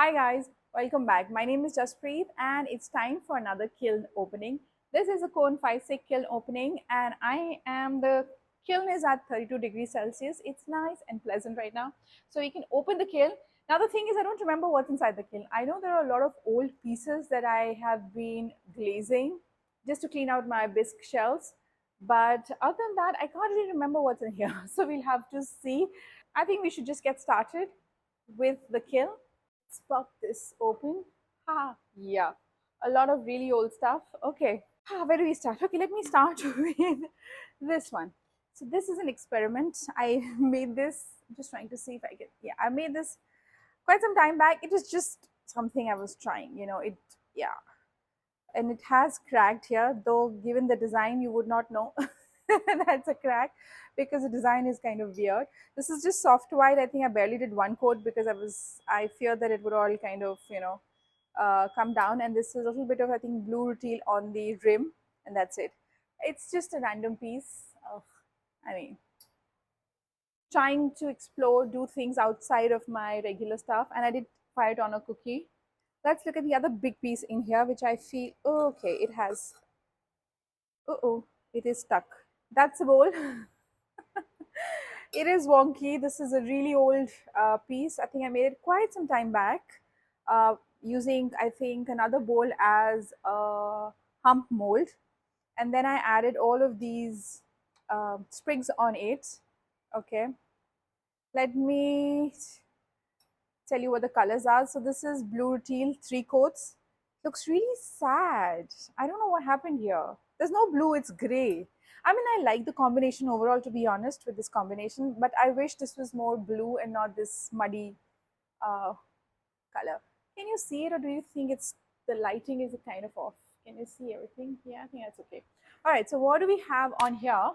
Hi guys, welcome back. My name is Jaspreet and it's time for another kiln opening. This is a cone 5-stick kiln opening and the kiln is at 32 degrees Celsius. It's nice and pleasant right now. So you can open the kiln. Now the thing is I don't remember what's inside the kiln. I know there are a lot of old pieces that I have been glazing just to clean out my bisque shells. But other than that, I can't really remember what's in here. So we'll have to see. I think we should just get started with the kiln. Let's pop this open. Yeah, a lot of really old stuff. Okay, where do we start? Okay, let me start with this one. So this is an experiment. I made this, just trying to see if I can, yeah, I made this quite some time back. It was just something I was trying, yeah, and it has cracked here, though given the design you would not know that's a crack because the design is kind of weird. This is just soft white. I think I barely did one coat because I feared that it would all kind of come down, and this is a little bit of, I think, blue rutile on the rim, and that's it. It's just a random piece of, I mean, trying to explore, do things outside of my regular stuff, and I did fire it on a cookie. Let's look at the other big piece in here, which I feel, oh, okay, it has, oh, it is stuck. That's a bowl. It is wonky. This is a really old piece. I think I made it quite some time back using, I think, another bowl as a hump mold. And then I added all of these sprigs on it. Okay. Let me tell you what the colors are. So this is blue teal, 3 coats. Looks really sad. I don't know what happened here. There's no blue, it's gray. I mean, I like the combination overall, to be honest, with this combination, but I wish this was more blue and not this muddy uh, color. Can you see it, or do you think it's the lighting is kind of off? Can you see everything? Yeah, I think that's okay. All right, so what do we have on here?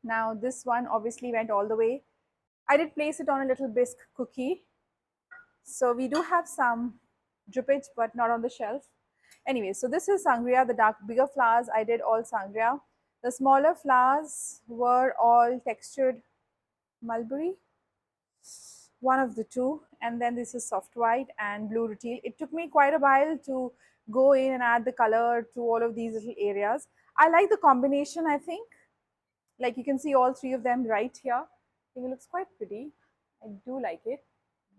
Now, this one obviously went all the way. I did place it on a little bisque cookie. So we do have some drippage, but not on the shelf. Anyway, so this is sangria, the dark, bigger flowers. I did all sangria. The smaller flowers were all textured mulberry, one of the two. And then this is soft white and blue rutile. It took me quite a while to go in and add the color to all of these little areas. I like the combination, I think. Like you can see all three of them right here. I think it looks quite pretty. I do like it,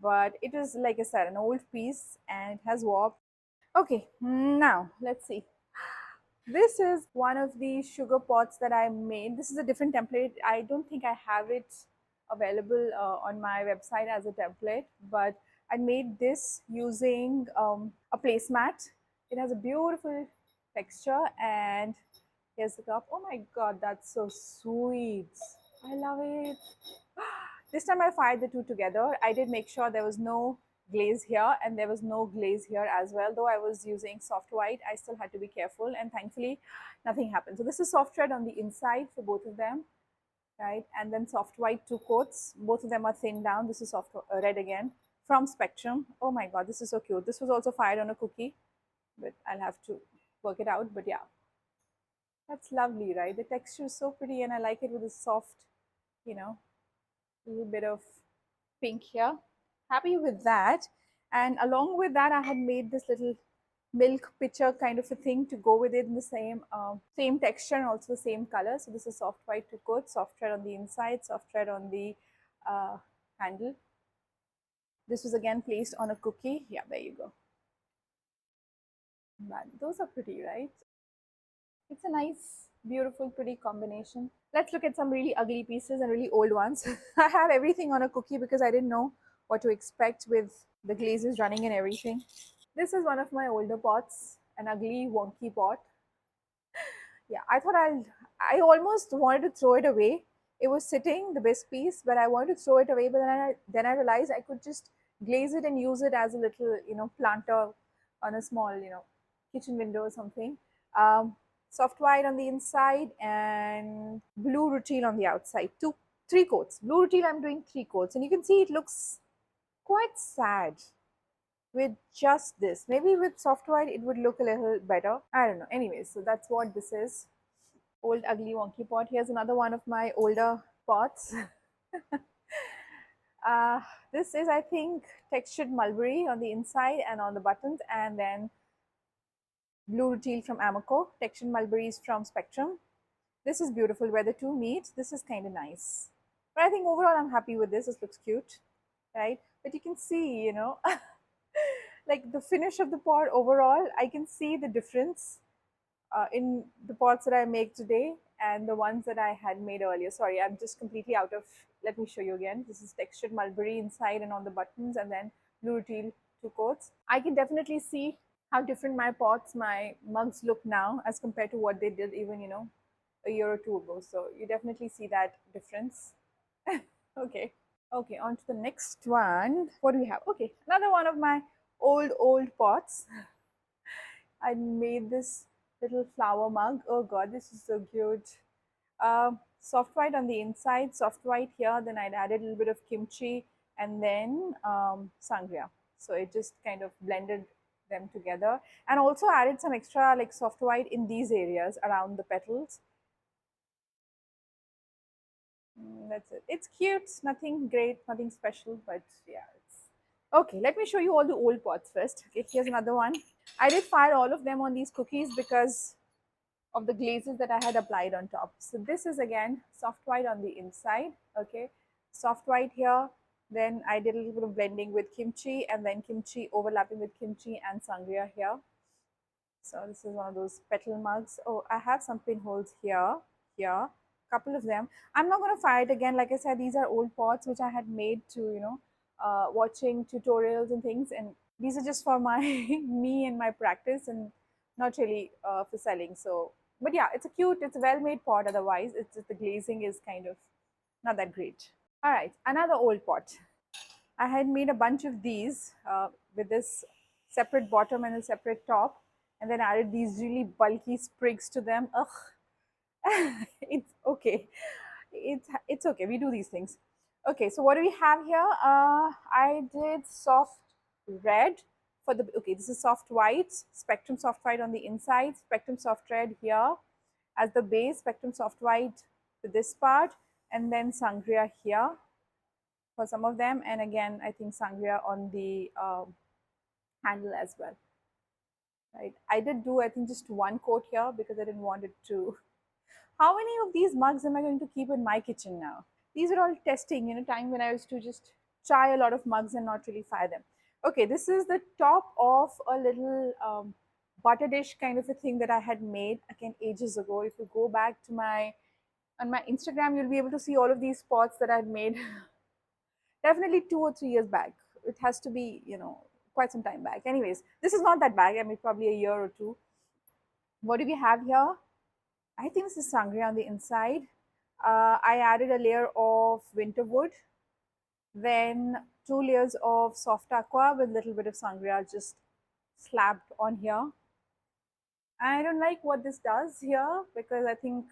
but it is, like I said, an old piece and it has warp. Okay, now let's see. This is one of the sugar pots that I made. This is a different template. I don't think I have it available on my website as a template, but I made this using a placemat. It has a beautiful texture, and here's the cup. Oh my god, that's so sweet. I love it. This time I fired the two together. I did make sure there was no glaze here and there was no glaze here as well. Though I was using soft white, I still had to be careful, and thankfully nothing happened. So this is soft red on the inside for both of them, right? And then soft white 2 coats. Both of them are thinned down. This is soft red again from Spectrum. Oh my god, this is so cute. This was also fired on a cookie, but I'll have to work it out. But yeah, that's lovely, right? The texture is so pretty, and I like it with a soft, you know, little bit of pink here. Happy with that. And along with that, I had made this little milk pitcher kind of a thing to go with it in the same texture and also the same color. So this is soft white 2 coat, soft red on the inside, soft red on the handle. This was again placed on a cookie. Yeah, there you go. But those are pretty, right? It's a nice, beautiful, pretty combination. Let's look at some really ugly pieces and really old ones. I have everything on a cookie because I didn't know what to expect with the glazes running and everything. This is one of my older pots, an ugly, wonky pot. Yeah, I almost wanted to throw it away. It was sitting, the best piece, but I wanted to throw it away. But then I realized I could just glaze it and use it as a little, planter on a small, kitchen window or something. Um, Soft white on the inside and blue rutile on the outside. 3 coats. Blue rutile, I'm doing 3 coats, and you can see it looks quite sad with just this. Maybe with soft white it would look a little better. I don't know. Anyways, so that's what this is. Old ugly wonky pot. Here's another one of my older pots. Uh, this is, I think, textured mulberry on the inside and on the buttons, and then blue teal from Amoco, textured mulberries from Spectrum. This is beautiful. Where the two meet, this is kind of nice. But I think overall, I'm happy with this. This looks cute, right? But you can see, like the finish of the pot overall, I can see the difference in the pots that I make today and the ones that I had made earlier. Sorry, I'm just completely out of. Let me show you again. This is textured mulberry inside and on the buttons, and then blue teal two coats. I can definitely see how different my pots, my mugs look now as compared to what they did even, a year or two ago. So you definitely see that difference. Okay. Okay, on to the next one. What do we have? Okay, another one of my old pots. I made this little flower mug. Oh god, this is so cute. Soft white on the inside, soft white here. Then I'd added a little bit of kimchi and then sangria. So it just kind of blended them together, and also added some extra like soft white in these areas around the petals. That's it. It's cute, nothing great, nothing special, but yeah, it's okay. Let me show you all the old pots first. Okay, here's another one. I did fire all of them on these cookies because of the glazes that I had applied on top. So this is again soft white on the inside. Okay, soft white here. Then I did a little bit of blending with kimchi, and then kimchi overlapping with kimchi and sangria here. So this is one of those petal mugs. Oh, I have some pinholes here, couple of them. I'm not going to fire it again. Like I said, these are old pots which I had made to, watching tutorials and things. And these are just for my me and my practice, and not really for selling. So, but yeah, it's a cute, it's a well-made pot. Otherwise, it's just the glazing is kind of not that great. All right, another old pot. I had made a bunch of these with this separate bottom and a separate top, and then added these really bulky sprigs to them. Ugh, it's okay. It's okay. We do these things. Okay, so what do we have here? I did soft red for the. Okay, this is soft white, Spectrum soft white on the inside, Spectrum soft red here as the base, Spectrum soft white to this part, and then sangria here for some of them, and again I think sangria on the handle as well. Right, I did do I think just one coat here because I didn't want it to. How many of these mugs am I going to keep in my kitchen now? These are all testing, time when I used to just try a lot of mugs and not really fire them. Okay, this is the top of a little butter dish kind of a thing that I had made again ages ago. If you go back to my on my Instagram, you'll be able to see all of these pots that I've made definitely 2 or 3 years back. It has to be, quite some time back. Anyways, this is not that back. I mean, probably a year or two. What do we have here? I think this is sangria on the inside. I added a layer of winter wood, then 2 layers of soft aqua with a little bit of sangria just slapped on here. I don't like what this does here because I think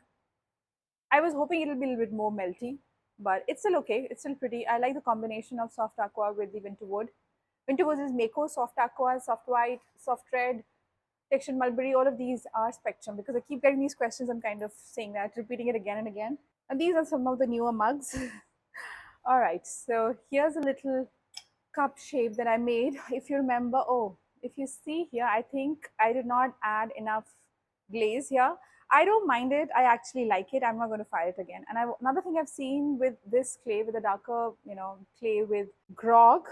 I was hoping it'll be a little bit more melty, but it's still okay. It's still pretty. I like the combination of soft aqua with the winter wood. Winter wood is Mako, soft aqua, soft white, soft red, textured mulberry. All of these are Spectrum because I keep getting these questions. I'm kind of saying that, repeating it again and again. And these are some of the newer mugs. All right, so here's a little cup shape that I made. If you remember, oh, if you see here, I think I did not add enough glaze here. I don't mind it. I actually like it. I'm not going to fire it again. And another thing I've seen with this clay, with the darker, clay with grog,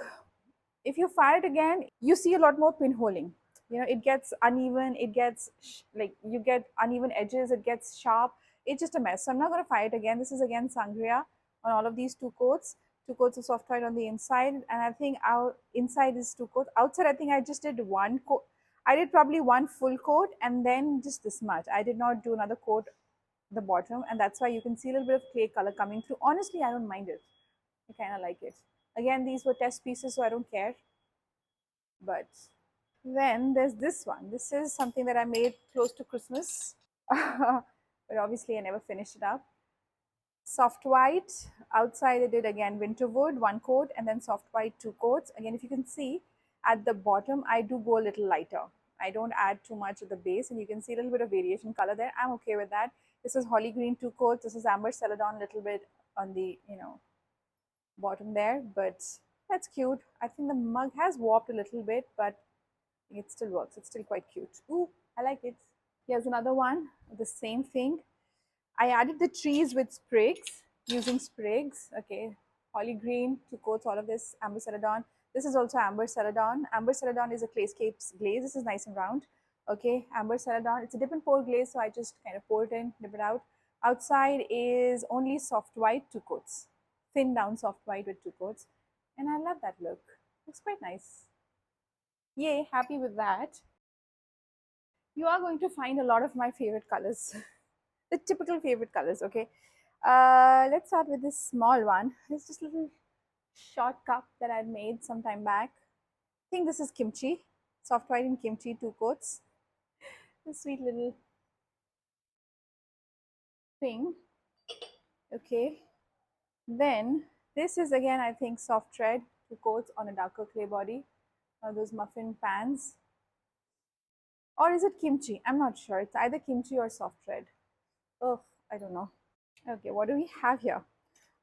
if you fire it again, you see a lot more pinholing. It gets uneven. It gets like you get uneven edges. It gets sharp. It's just a mess. So I'm not going to fire it again. This is again sangria on all of these two coats of soft white on the inside, and I think our inside is two coats. Outside, I think I just did one coat. I did probably one full coat and then just this much. I did not do another coat at the bottom, and that's why you can see a little bit of clay color coming through. Honestly, I don't mind it. I kind of like it. Again, these were test pieces, so I don't care. But then there's this one. This is something that I made close to Christmas, but obviously I never finished it up. Soft white, outside I did again winter wood, one coat, and then soft white, two coats. Again, if you can see at the bottom, I do go a little lighter. I don't add too much at the base, and you can see a little bit of variation color there. I'm okay with that. This is holly green, two coats. This is amber celadon, a little bit on the, bottom there, but that's cute. I think the mug has warped a little bit, but it still works. It's still quite cute. Ooh, I like it. Here's another one, the same thing. I added the trees with sprigs, using sprigs. Okay, holly green to coat all of this, amber celadon. This is also amber celadon. Amber celadon is a clayscapes glaze. This is nice and round. Okay, amber celadon. It's a dip and pour glaze, so I just kind of pour it in, dip it out. Outside is only soft white, two coats. Thin down soft white with two coats. And I love that look. Looks quite nice. Yay, happy with that. You are going to find a lot of my favorite colors. The typical favorite colors. Okay, let's start with this small one. It's just a little short cup that I made some time back. I think this is kimchi, soft white and kimchi, two coats. This sweet little thing. Okay, then this is again, I think, soft red, two coats on a darker clay body. Those muffin pans, or is it kimchi? I'm not sure. It's either kimchi or soft red. Oh, I don't know. Okay, what do we have here?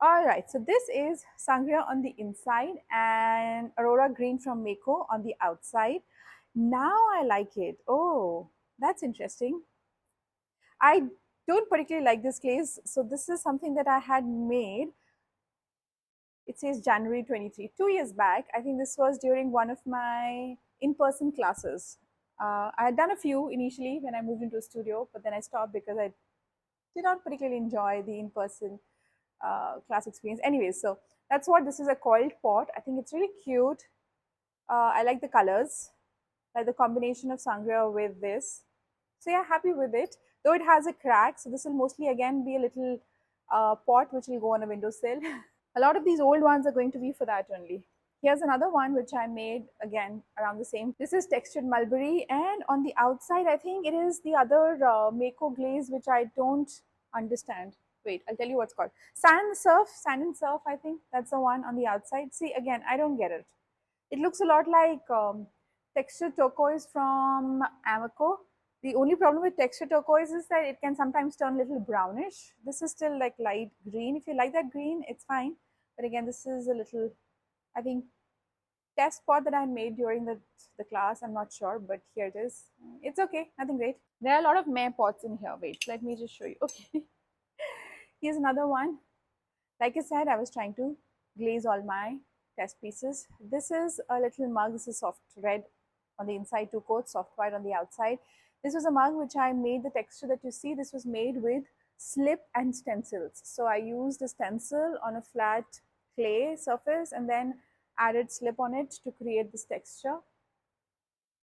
All right, so this is Sangria on the inside and Aurora Green from Mako on the outside. Now I like it. Oh, that's interesting. I don't particularly like this glaze. So this is something that I had made. It says January 23, 2 years back. I think this was during one of my in-person classes. I had done a few initially when I moved into a studio, but then I stopped because I did not particularly enjoy the in-person class experience. Anyways, so that's what this is, a coiled pot. I think it's really cute. I like the colors, like the combination of sangria with this. So yeah, happy with it. Though it has a crack, so this will mostly again be a little pot which will go on a windowsill. A lot of these old ones are going to be for that only. Here's another one which I made again around the same. This is textured mulberry, and on the outside, I think it is the other Mako glaze which I don't understand. Wait, I'll tell you what's called. Sand and surf, I think that's the one on the outside. See, again, I don't get it. It looks a lot like textured turquoise from Amoco. The only problem with textured turquoise is that it can sometimes turn a little brownish. This is still like light green. If you like that green, it's fine. But again, this is a little, I think, test pot that I made during the class. I'm not sure, but here it is. It's okay, nothing great. There are a lot of meh pots in here. Wait, let me just show you. Okay, here's another one. Like I said, I was trying to glaze all my test pieces. This is a little mug. This is soft red on the inside, two coats, soft white on the outside. This was a mug which I made. The texture that you see, this was made with slip and stencils. So I used a stencil on a flat clay surface and then added slip on it to create this texture.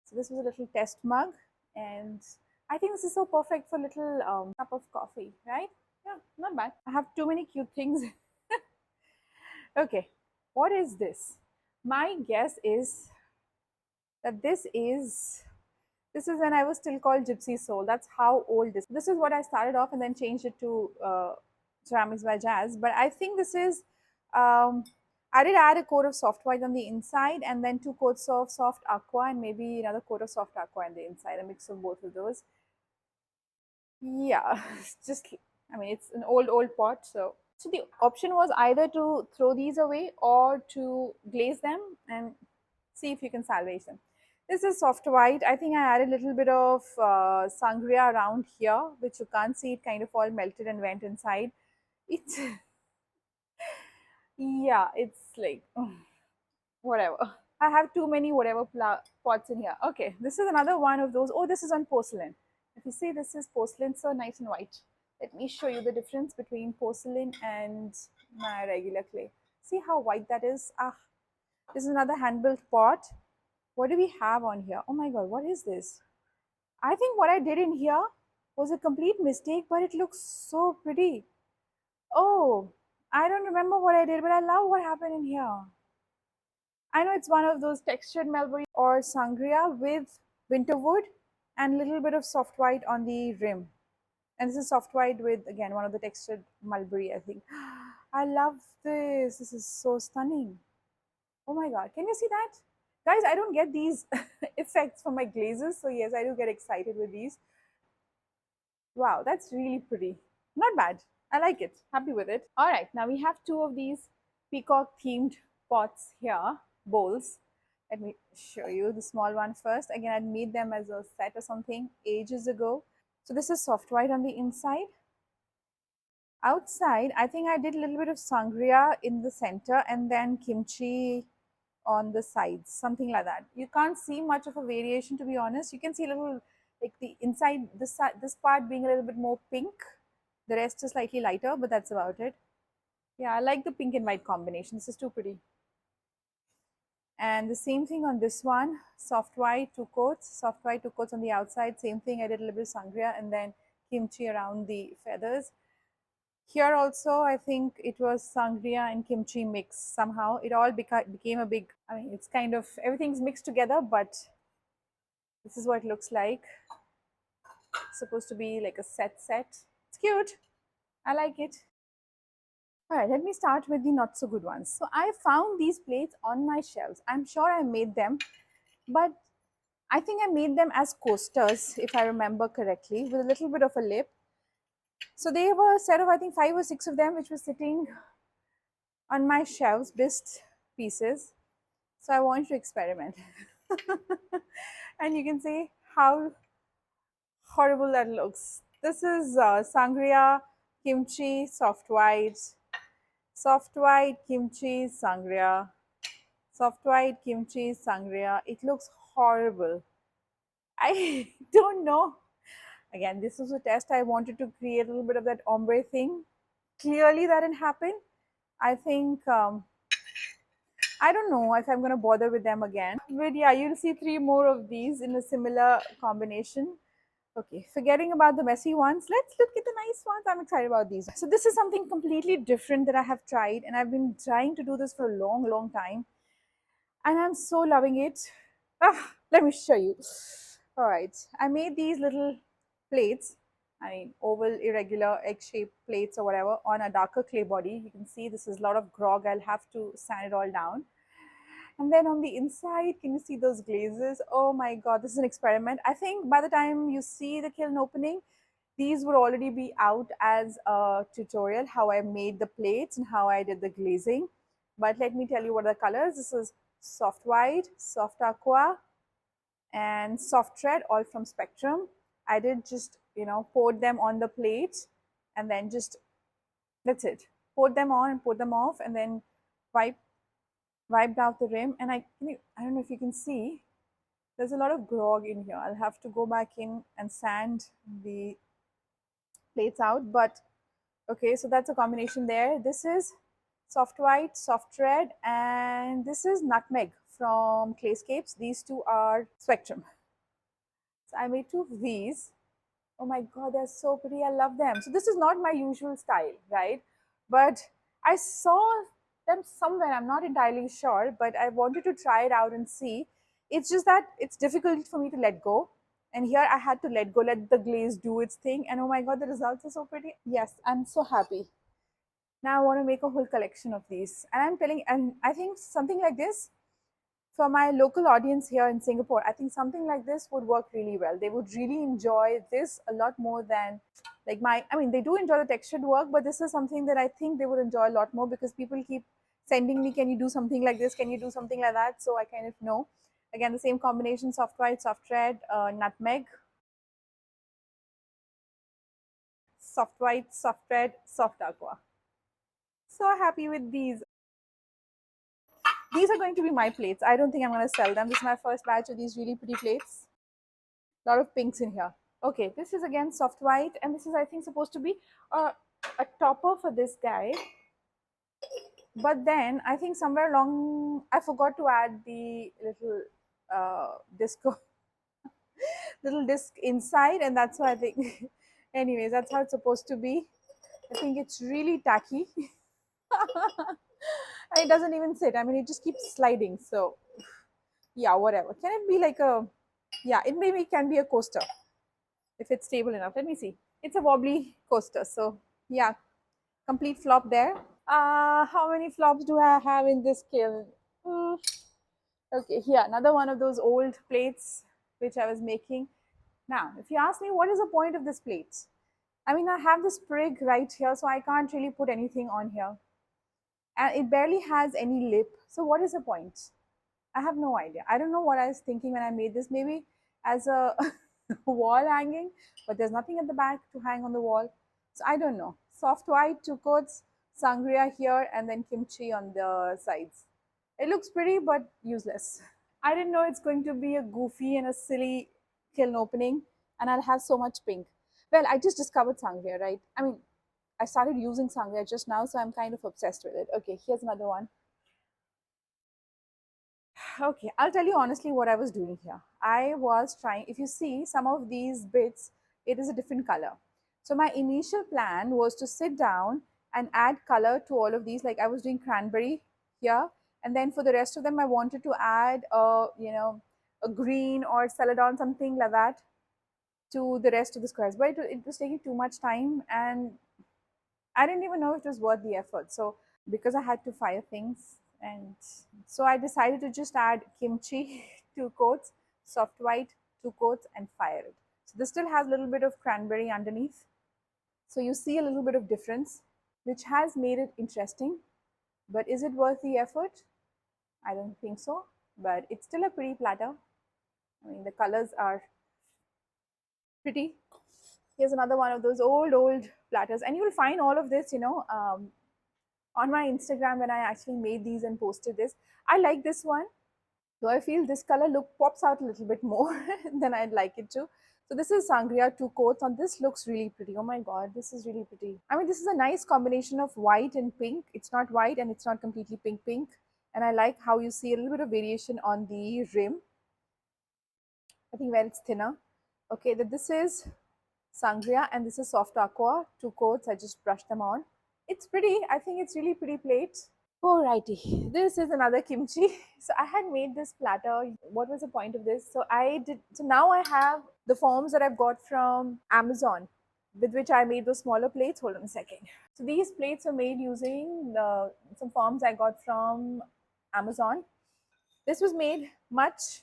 So this was a little test mug, and I think this is so perfect for a little cup of coffee, right? Yeah, not bad. I have too many cute things. Okay, what is this? My guess is that this is when I was still called Gypsy Soul. That's how old this. This is what I started off and then changed it to Ceramics by Jazz. But I think this is. Um, I did add a coat of soft white on the inside and then two coats of soft aqua and maybe another coat of soft aqua on the inside. A mix of both of those. Yeah, it's just, I mean, it's an old pot. So the option was either to throw these away or to glaze them and see if you can salvage them. This is soft white. I think I added a little bit of sangria around here, which you can't see. It kind of all melted and went inside. It's, yeah, it's like, whatever. I have too many whatever pots in here. Okay, this is another one of those. Oh, this is on porcelain. If you see, this is porcelain, so nice and white. Let me show you the difference between porcelain and my regular clay. See how white that is? Ah, this is another hand-built pot. What do we have on here? Oh my god, what is this? I think what I did in here was a complete mistake, but it looks so pretty. Oh, I don't remember what I did, but I love what happened in here. I know it's one of those textured mulberry or sangria with winter wood and a little bit of soft white on the rim. And this is soft white with, again, one of the textured mulberry, I think. I love this. This is so stunning. Oh my god, can you see that? Guys, I don't get these effects from my glazes. So yes, I do get excited with these. Wow, that's really pretty. Not bad. I like it. Happy with it. All right, now we have two of these peacock themed pots here, bowls. Let me show you the small one first. Again, I made them as a set or something ages ago. So this is soft white on the inside. Outside, I think I did a little bit of sangria in the center and then kimchi on the sides, something like that. You can't see much of a variation, to be honest. You can see a little, like the inside, this part being a little bit more pink. The rest is slightly lighter, but that's about it. Yeah, I like the pink and white combination. This is too pretty. And the same thing on this one, soft white, two coats, soft white, two coats on the outside. Same thing, I did a little bit of sangria and then kimchi around the feathers. Here also, I think it was sangria and kimchi mix somehow. It all became a big, I mean, it's kind of, everything's mixed together, but this is what it looks like. It's supposed to be like a set. It's cute. I like it. All right, let me start with the not so good ones. So I found these plates on my shelves. I'm sure I made them, but I think I made them as coasters, if I remember correctly, with a little bit of a lip. So they were a set of, I think, 5 or 6 of them, which was sitting on my shelves, best pieces. So I want to experiment. And you can see how horrible that looks. This is sangria, kimchi, soft white, kimchi, sangria, soft white, kimchi, sangria. It looks horrible. I don't know. Again, this was a test. I wanted to create a little bit of that ombre thing. Clearly, that didn't happen. I think I don't know if I'm going to bother with them again. But yeah, you'll see 3 more of these in a similar combination. Okay, forgetting about the messy ones, let's look at the nice ones. I'm excited about these. So this is something completely different that I have tried, and I've been trying to do this for a long time, and I'm so loving it. Let me show you. All right, I made these little plates, I mean oval, irregular, egg-shaped plates or whatever, on a darker clay body. You can see this is a lot of grog. I'll have to sand it all down. And then on the inside, can you see those glazes? Oh my God, this is an experiment. I think by the time you see the kiln opening, these would already be out as a tutorial, how I made the plates and how I did the glazing. But let me tell you what are the colors. This is soft white, soft aqua, and soft red, all from Spectrum. I did just, pour them on the plate and then just, that's it. Pour them on and pour them off and then wipe wiped out the rim. And I don't know if you can see, there's a lot of grog in here. I'll have to go back in and sand the plates out, but okay, so that's a combination there. This is soft white, soft red, and this is nutmeg from Clayscapes. These two are Spectrum. So I made 2 of these. Oh my God, they're so pretty. I love them. So this is not my usual style, right? But I saw them somewhere. I'm not entirely sure, but I wanted to try it out and see. It's just that it's difficult for me to let go. And here I had to let go, let the glaze do its thing. And oh my God, the results are so pretty. Yes, I'm so happy. Now I want to make a whole collection of these. And and I think something like this for my local audience here in Singapore, I think something like this would work really well. They would really enjoy this a lot more than I mean, they do enjoy the textured work, but this is something that I think they would enjoy a lot more because people keep sending me, can you do something like this? Can you do something like that? So I kind of know. Again, the same combination, soft white, soft red, nutmeg, soft white, soft red, soft aqua. So happy with these. These are going to be my plates. I don't think I'm going to sell them. This is my first batch of these really pretty plates. A lot of pinks in here. Okay, this is again soft white, and this is, I think, supposed to be a topper for this guy. But then I think somewhere along I forgot to add the little disco little disc inside, and that's why I think. Anyways, that's how it's supposed to be. I think it's really tacky. And it doesn't even sit. I mean, it just keeps sliding. So yeah, whatever. Can it be like a? Yeah, it maybe can be a coaster if it's stable enough. Let me see. It's a wobbly coaster. So yeah, complete flop there. How many flops do I have in this kiln? Hmm. Okay, here, another one of those old plates which I was making. Now, if you ask me what is the point of this plate? I mean, I have this sprig right here, so I can't really put anything on here. and it barely has any lip. So what is the point? I have no idea. I don't know what I was thinking when I made this. Maybe as a wall hanging, but there's nothing at the back to hang on the wall. So I don't know. Soft white, two coats, sangria here, and then kimchi on the sides. It looks pretty, but useless. I didn't know it's going to be a goofy and a silly kiln opening, and I'll have so much pink. Well, I just discovered sangria, right? I mean, I started using sangria just now, so I'm kind of obsessed with it. Okay, here's another one. Okay, I'll tell you honestly what I was doing here. I was trying, if you see some of these bits, it is a different color. So my initial plan was to sit down and add color to all of these. Like I was doing cranberry here, and then for the rest of them, I wanted to add a green or celadon, something like that, to the rest of the squares. But it was taking too much time, and I didn't even know if it was worth the effort. So because I had to fire things, and so I decided to just add kimchi, two coats, soft white, two coats, and fire it. So this still has a little bit of cranberry underneath. So you see a little bit of difference, which has made it interesting. But is it worth the effort? I don't think so. But it's still a pretty platter. I mean, the colors are pretty. Here's another one of those old platters, and you will find all of this, on my Instagram when I actually made these and posted this. I like this one, though I feel this color look pops out a little bit more than I'd like it to. So this is sangria, two coats on. This looks really pretty. Oh my god, this is really pretty. I mean, this is a nice combination of white and pink. It's not white and it's not completely pink. And I like how you see a little bit of variation on the rim. I think where it's thinner. Okay, that this is sangria and this is soft aqua, two coats. I just brushed them on. It's pretty. I think it's really pretty plate. Alrighty, this is another kimchi. So I had made this platter. What was the point of this? So I did. So now I have the forms that I've got from Amazon, with which I made those smaller plates. Hold on a second. So these plates are made using some forms I got from Amazon. This was made much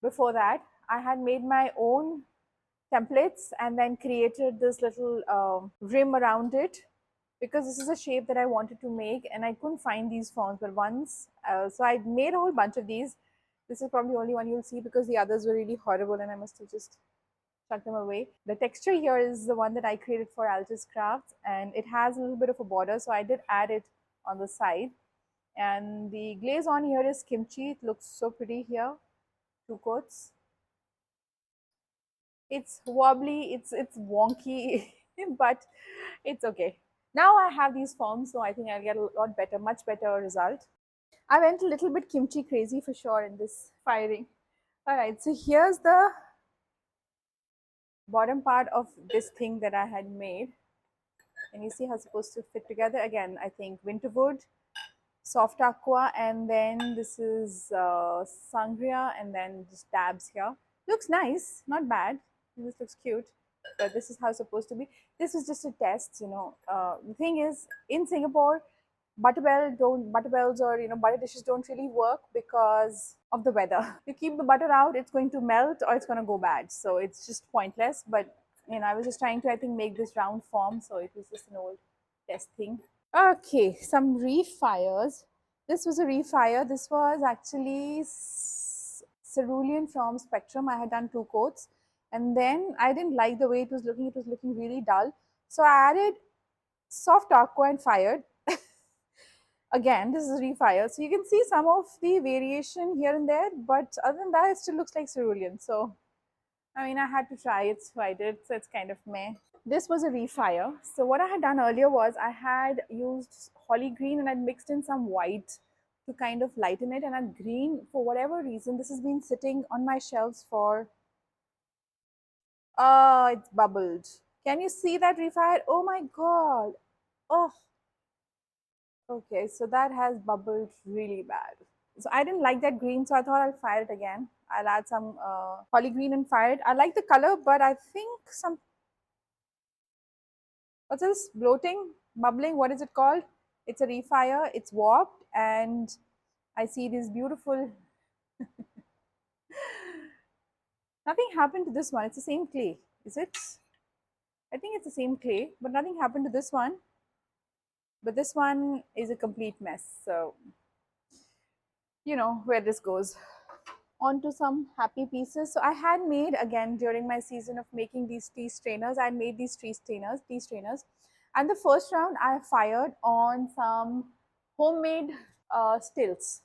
before that. I had made my own templates and then created this little rim around it, because this is a shape that I wanted to make and I couldn't find these forms. But once, so I made a whole bunch of these. This is probably the only one you'll see because the others were really horrible and I must have just chucked them away. The texture here is the one that I created for Altus Crafts, and it has a little bit of a border, so I did add it on the side. And the glaze on here is kimchi. It looks so pretty here. Two coats. It's wobbly, it's wonky, but it's okay. Now I have these forms, so I think I'll get a lot better, much better result. I went a little bit kimchi crazy for sure in this firing. All right, so here's the bottom part of this thing that I had made, and you see how it's supposed to fit together. Again, I think winterwood, soft aqua, and then this is sangria, and then just tabs here. Looks nice, not bad. This looks cute, but this is how it's supposed to be. This is just a test, you know. The thing is, in Singapore, butter belts or butter dishes don't really work because of the weather. You keep the butter out, it's going to melt or it's going to go bad. So it's just pointless. But I was just trying to, I think, make this round form. So it was just an old test thing. Okay, some refires. This was a refire. This was actually cerulean from Spectrum. I had done two coats, and then I didn't like the way it was looking. It was looking really dull. So I added soft aqua and fired. Again, this is refire. So you can see some of the variation here and there, but other than that, it still looks like cerulean. So, I mean, I had to try it, so I did. So it's kind of meh. This was a refire. So what I had done earlier was I had used holly green and I'd mixed in some white to kind of lighten it. And that green, for whatever reason, this has been sitting on my shelves for, it's bubbled. Can you see that refire? Oh my God. Oh, okay. So that has bubbled really bad. So I didn't like that green, so I thought I'll fire it again. I'll add some holly green and fire it. I like the color, but I think some, what's this? Bloating, bubbling, what is it called? It's a refire, it's warped, and I see this beautiful. Nothing happened to this one. It's the same clay, is it? I think it's the same clay, but nothing happened to this one. but this one is a complete mess. So you know where this goes. On to some happy pieces. So I had made, again during my season of making these tea strainers, I made these tea strainers, and the first round I fired on some homemade stills.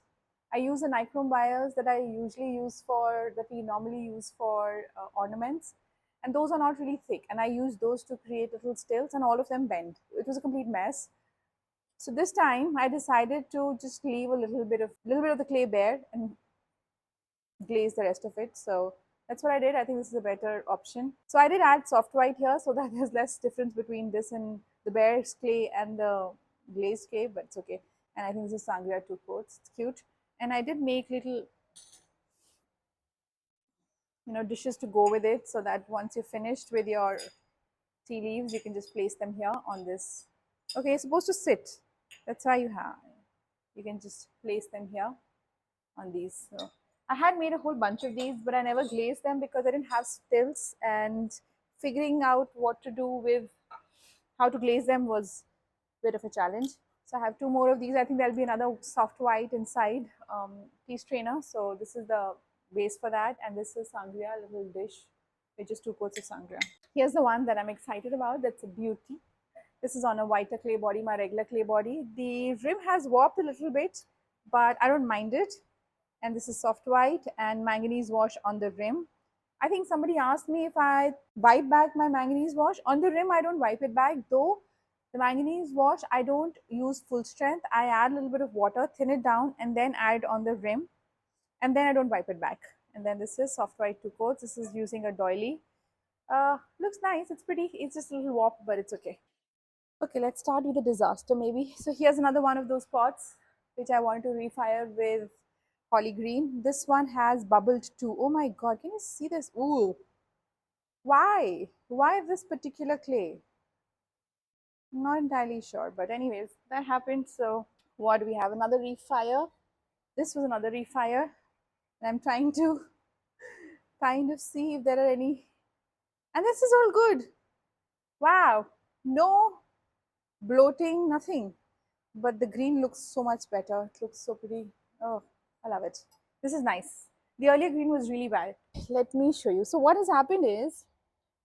I use the nichrome wires that I usually use for, that we normally use for ornaments, and those are not really thick. And I use those to create little stills, and all of them bend. It was a complete mess. So this time I decided to just leave a little bit of the clay bare and glaze the rest of it. So that's what I did. I think this is a better option. So I did add soft white here so that there's less difference between this and the bare clay and the glazed clay, but it's okay. And I think this is Sangria 2 coats. It's cute. And I did make little, dishes to go with it, so that once you're finished with your tea leaves, you can just place them here on this. Okay, it's supposed to sit. That's why you can just place them here on these. So I had made a whole bunch of these, but I never glazed them because I didn't have stills, and figuring out what to do with how to glaze them was a bit of a challenge. So I have two more of these. I think there'll be another soft white inside tea strainer. So this is the base for that, and this is sangria, little dish with just 2 coats of sangria. Here's the one that I'm excited about. That's a beauty. This is on a whiter clay body, my regular clay body. The rim has warped a little bit, but I don't mind it. And this is soft white and manganese wash on the rim. I think somebody asked me if I wipe back my manganese wash. On the rim, I don't wipe it back, though the manganese wash, I don't use full strength. I add a little bit of water, thin it down, and then add on the rim. And then I don't wipe it back. And then this is soft white 2 coats. This is using a doily. Looks nice. It's pretty. It's just a little warped, but it's okay. Okay, let's start with a disaster maybe. So here's another one of those pots which I wanted to refire with holly green. This one has bubbled too. Oh my god, can you see this? Ooh, why? Why this particular clay? I'm not entirely sure, but anyways, that happened. So what do we have? Another refire. This was another refire, and I'm trying to kind of see if there are any. And this is all good. Wow, no bloating, nothing. But the green looks so much better. It looks so pretty. Oh, I love it. This is nice. The earlier green was really bad. Let me show you. So what has happened is,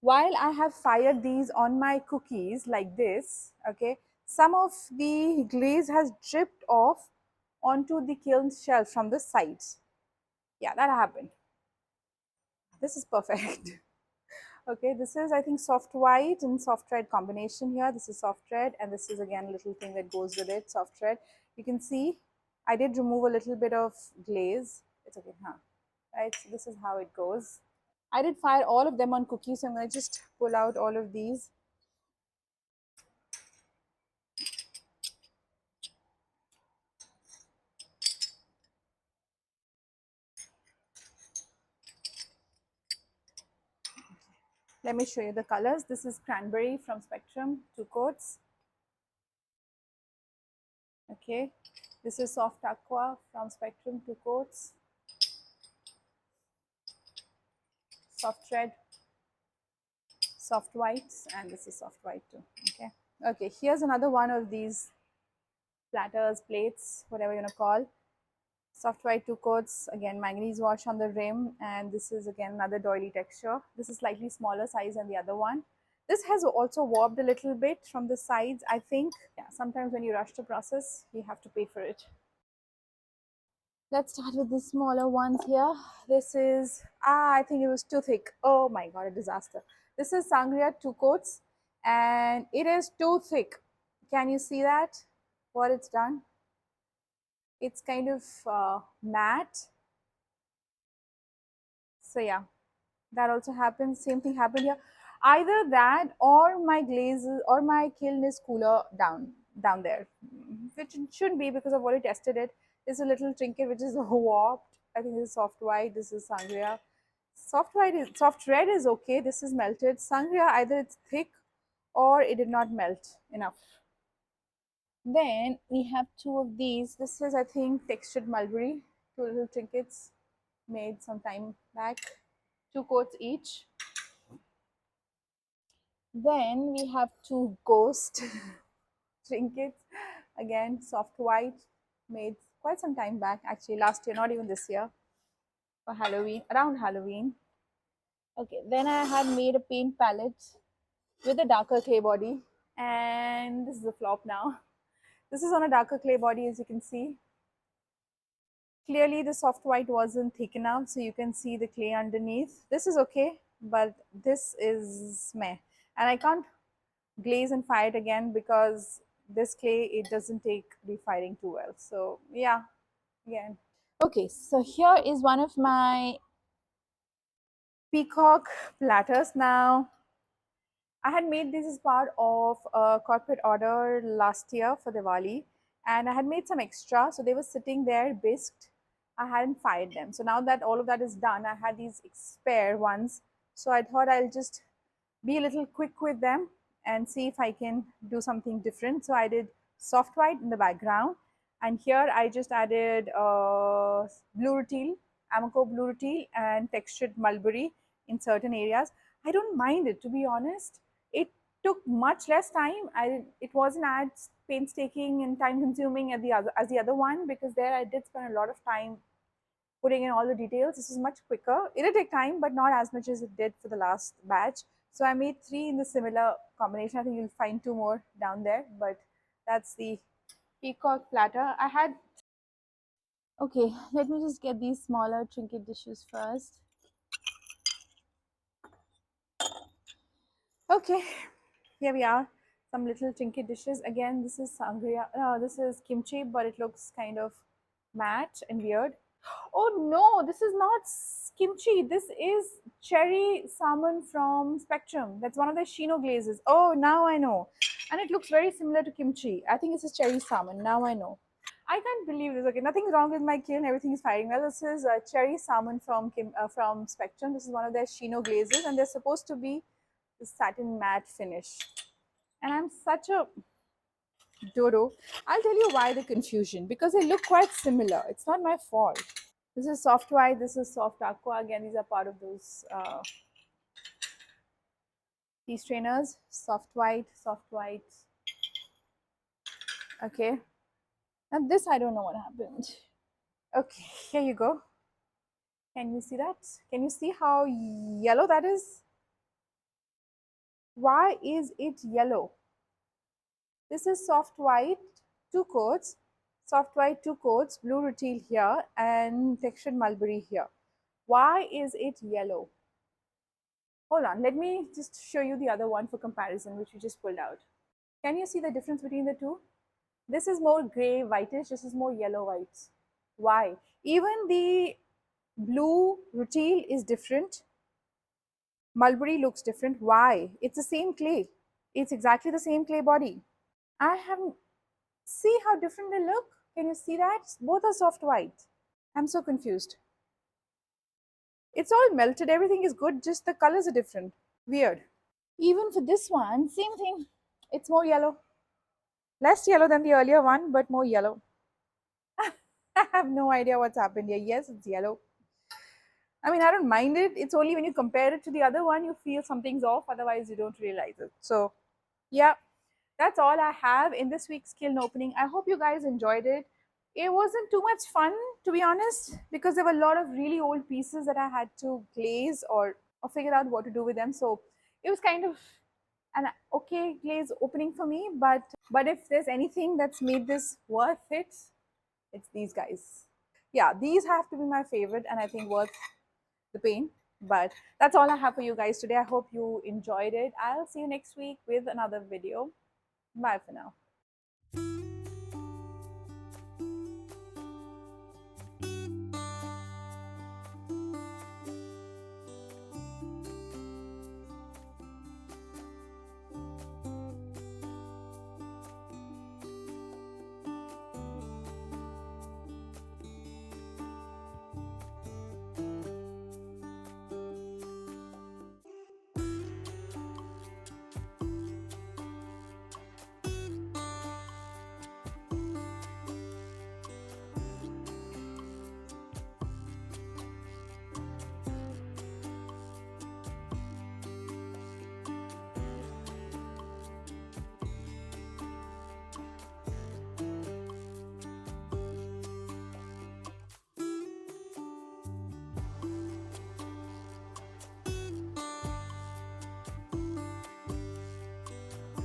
while I have fired these on my cookies like this, okay, some of the glaze has dripped off onto the kiln shelf from the sides. Yeah, that happened. This is perfect. Okay, this is, I think, soft white and soft red combination here. This is soft red, and this is again a little thing that goes with it, soft red. You can see I did remove a little bit of glaze. It's okay, huh? Right, so this is how it goes. I did fire all of them on cookies, so I'm going to just pull out all of these. Let me show you the colors. This is cranberry from Spectrum, 2 coats. Okay, this is soft aqua from Spectrum, 2 coats. Soft red, soft whites, and this is soft white too. Okay. Okay, here's another one of these platters, plates, whatever you want to call. Soft white 2 coats, again manganese wash on the rim, and this is again another doily texture. This is slightly smaller size than the other one. This has also warped a little bit from the sides, I think. Yeah, sometimes when you rush the process, you have to pay for it. Let's start with the smaller ones here. This is, I think it was too thick. Oh my god, a disaster. This is Sangria 2 coats, and it is too thick. Can you see that? What it's done? It's kind of matte. So yeah, that also happens. Same thing happened here. Either that or my glazes or my kiln is cooler down there, which it shouldn't be because I've already tested it. There's a little trinket which is warped. I think this is soft white. This is sangria. Soft red is okay. This is melted. Sangria, either it's thick or it did not melt enough. Then we have two of these. This is, I think, textured mulberry. Two little trinkets made some time back. 2 coats each. Then we have two ghost trinkets. Again, soft white, made quite some time back, actually last year, not even this year, for Halloween, around Halloween. Okay, then I had made a paint palette with a darker clay body, and this is a flop now. This is on a darker clay body, as you can see. Clearly the soft white wasn't thick enough, so you can see the clay underneath. This is okay, but this is meh. And I can't glaze and fire it again because this clay, it doesn't take refiring too well. So yeah, again. Okay, so here is one of my peacock platters. Now I had made this as part of a corporate order last year for Diwali, and I had made some extra, so they were sitting there bisqued. I hadn't fired them. So now that all of that is done, I had these spare ones. So I thought I'll just be a little quick with them and see if I can do something different. So I did soft white in the background, and here I just added blue rutile, Amaco blue rutile, and textured mulberry in certain areas. I don't mind it, to be honest. It took much less time. It wasn't as painstaking and time consuming as the other one, because there I did spend a lot of time putting in all the details. This is much quicker. It'll take time, but not as much as it did for the last batch. So I made 3 in the similar combination. I think you'll find 2 more down there, but that's the peacock platter. I had, okay, let me just get these smaller trinket dishes first. Okay, here we are, some little trinket dishes. Again, this is sangria. This is kimchi, but it looks kind of matte and weird. Oh no, this is not kimchi. This is cherry salmon from Spectrum. That's one of the Shino glazes. Oh, now I know. And it looks very similar to kimchi. I think this is cherry salmon. Now I know. I can't believe this. Okay, nothing's wrong with my kiln. Everything is firing well. This is cherry salmon from Spectrum. This is one of their Shino glazes, and they're supposed to be the satin matte finish. And I'm such a dodo. I'll tell you why the confusion, because they look quite similar. It's not my fault. This is soft white, this is soft aqua. Again, these are part of those these trainers. Soft white, soft white. Okay. And this, I don't know what happened. Okay, here you go. Can you see that? Can you see how yellow that is? Why is it yellow? This is soft white, 2 coats, soft white 2 coats, blue rutile here, and textured mulberry here. Why is it yellow? Hold on, let me just show you the other one for comparison, which we just pulled out. Can you see the difference between the two? This is more gray whitish, this is more yellow whites. Why? Even the blue rutile is different. Mulberry looks different. Why? It's the same clay. It's exactly the same clay body. I haven't. See how different they look? Can you see that? Both are soft white. I'm so confused. It's all melted, everything is good, just the colors are different. Weird. Even for this one, same thing. It's more yellow. Less yellow than the earlier one, but more yellow. I have no idea what's happened here. Yes, it's yellow. I mean, I don't mind it. It's only when you compare it to the other one, you feel something's off. Otherwise, you don't realize it. So, yeah, that's all I have in this week's kiln opening. I hope you guys enjoyed it. It wasn't too much fun, to be honest, because there were a lot of really old pieces that I had to glaze or figure out what to do with them. So it was kind of an okay glaze opening for me. But if there's anything that's made this worth it, it's these guys. Yeah, these have to be my favorite, and I think worth the pain. But that's all I have for you guys today. I hope you enjoyed it. I'll see you next week with another video. Bye for now.